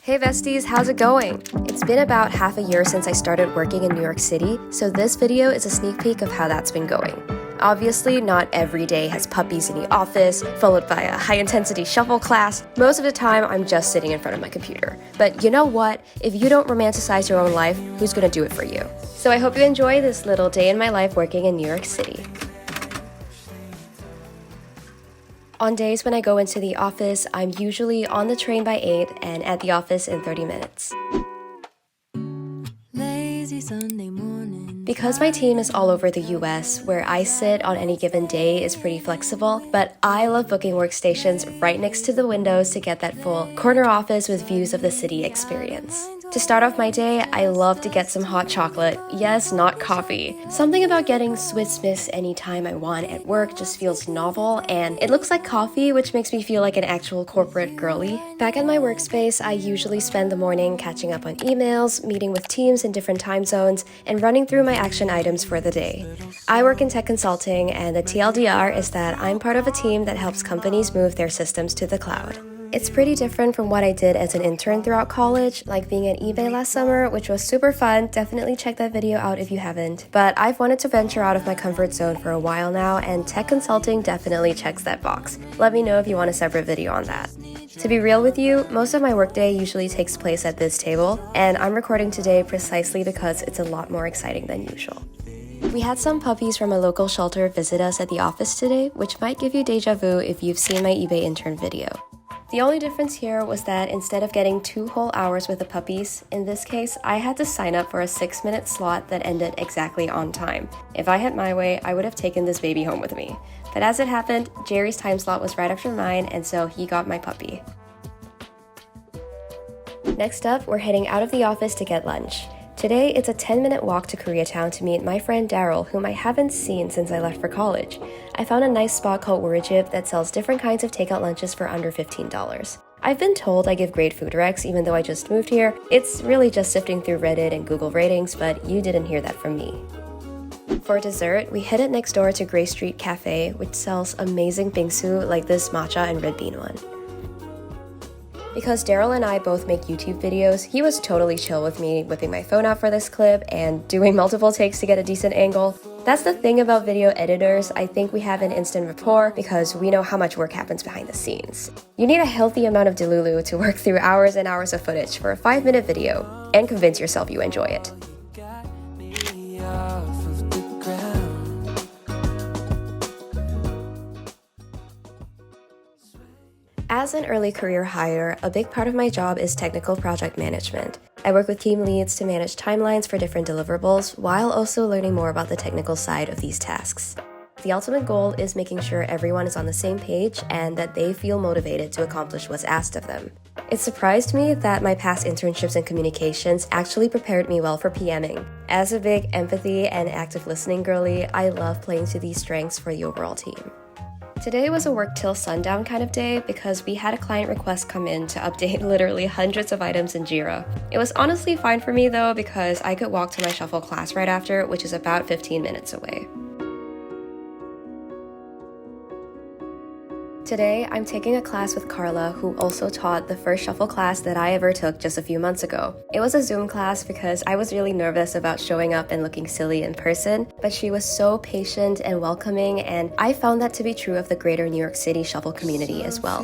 Hey besties, how's it going? It's been about half a year since I started working in New York City, so this video is a sneak peek of how that's been going. Obviously, not every day has puppies in the office, followed by a high-intensity shuffle class. Most of the time, I'm just sitting in front of my computer. But you know what? If you don't romanticize your own life, who's gonna do it for you? So I hope you enjoy this little day in my life working in New York City. On days when I go into the office, I'm usually on the train by 8 and at the office in 30 minutes. Because my team is all over the US, where I sit on any given day is pretty flexible, but I love booking workstations right next to the windows to get that full corner office with views of the city experience. To start off my day, I love to get some hot chocolate. Yes, not coffee. Something about getting Swiss Miss anytime I want at work just feels novel, and it looks like coffee, which makes me feel like an actual corporate girly. Back at my workspace, I usually spend the morning catching up on emails, meeting with teams in different time zones, and running through my action items for the day. I work in tech consulting, and the TLDR is that I'm part of a team that helps companies move their systems to the cloud. It's pretty different from what I did as an intern throughout college, like being at eBay last summer, which was super fun. Definitely check that video out if you haven't. But I've wanted to venture out of my comfort zone for a while now, and tech consulting definitely checks that box. Let me know if you want a separate video on that. To be real with you, most of my workday usually takes place at this table, and I'm recording today precisely because it's a lot more exciting than usual. We had some puppies from a local shelter visit us at the office today, which might give you deja vu if you've seen my eBay intern video. The only difference here was that instead of getting 2 whole hours with the puppies, in this case, I had to sign up for a 6-minute slot that ended exactly on time. If I had my way, I would have taken this baby home with me. But as it happened, Jerry's time slot was right after mine, and so he got my puppy. Next up, we're heading out of the office to get lunch. Today, it's a 10-minute walk to Koreatown to meet my friend Darrell, whom I haven't seen since I left for college. I found a nice spot called Woorijip that sells different kinds of takeout lunches for under $15. I've been told I give great food recs even though I just moved here. It's really just sifting through Reddit and Google ratings, but you didn't hear that from me. For dessert, we headed next door to Gray Street Cafe, which sells amazing bingsu like this matcha and red bean one. Because Darrell and I both make YouTube videos, he was totally chill with me whipping my phone out for this clip and doing multiple takes to get a decent angle. That's the thing about video editors. I think we have an instant rapport because we know how much work happens behind the scenes. You need a healthy amount of delulu to work through hours and hours of footage for a 5-minute video and convince yourself you enjoy it. As an early career hire, a big part of my job is technical project management. I work with team leads to manage timelines for different deliverables while also learning more about the technical side of these tasks. The ultimate goal is making sure everyone is on the same page and that they feel motivated to accomplish what's asked of them. It surprised me that my past internships in communications actually prepared me well for PMing. As a big empathy and active listening girly, I love playing to these strengths for the overall team. Today was a work till sundown kind of day because we had a client request come in to update literally hundreds of items in Jira. It was honestly fine for me though because I could walk to my shuffle class right after, which is about 15 minutes away. Today, I'm taking a class with Carla, who also taught the first shuffle class that I ever took just a few months ago. It was a Zoom class because I was really nervous about showing up and looking silly in person, but she was so patient and welcoming, and I found that to be true of the greater New York City shuffle community as well.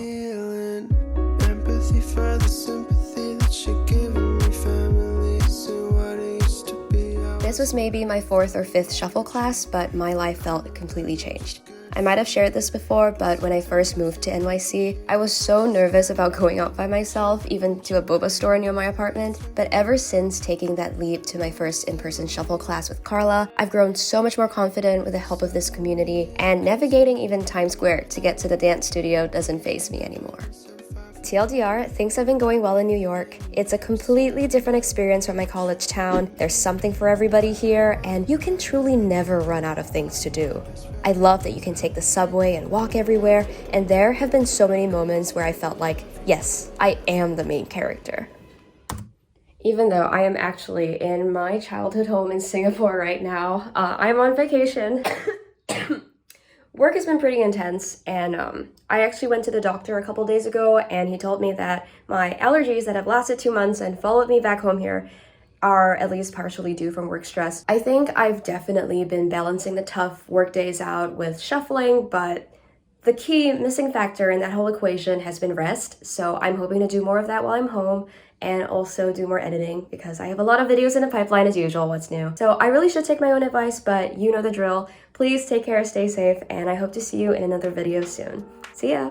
This was maybe my 4th or 5th shuffle class, but my life felt completely changed. I might have shared this before, but when I first moved to NYC, I was so nervous about going out by myself, even to a boba store near my apartment. But ever since taking that leap to my first in-person shuffle class with Carla, I've grown so much more confident with the help of this community, and navigating even Times Square to get to the dance studio doesn't faze me anymore. TLDR, things have been going well in New York. It's a completely different experience from my college town. There's something for everybody here, and you can truly never run out of things to do. I love that you can take the subway and walk everywhere, and there have been so many moments where I felt like, yes, I am the main character. Even though I am actually in my childhood home in Singapore right now, I'm on vacation. Work has been pretty intense, and I actually went to the doctor a couple days ago, and he told me that my allergies that have lasted 2 months and followed me back home here are at least partially due from work stress. I think I've definitely been balancing the tough work days out with shuffling, but the key missing factor in that whole equation has been rest, so I'm hoping to do more of that while I'm home and also do more editing because I have a lot of videos in the pipeline as usual. What's new? So I really should take my own advice, but you know the drill. Please take care, stay safe, and I hope to see you in another video soon. See ya!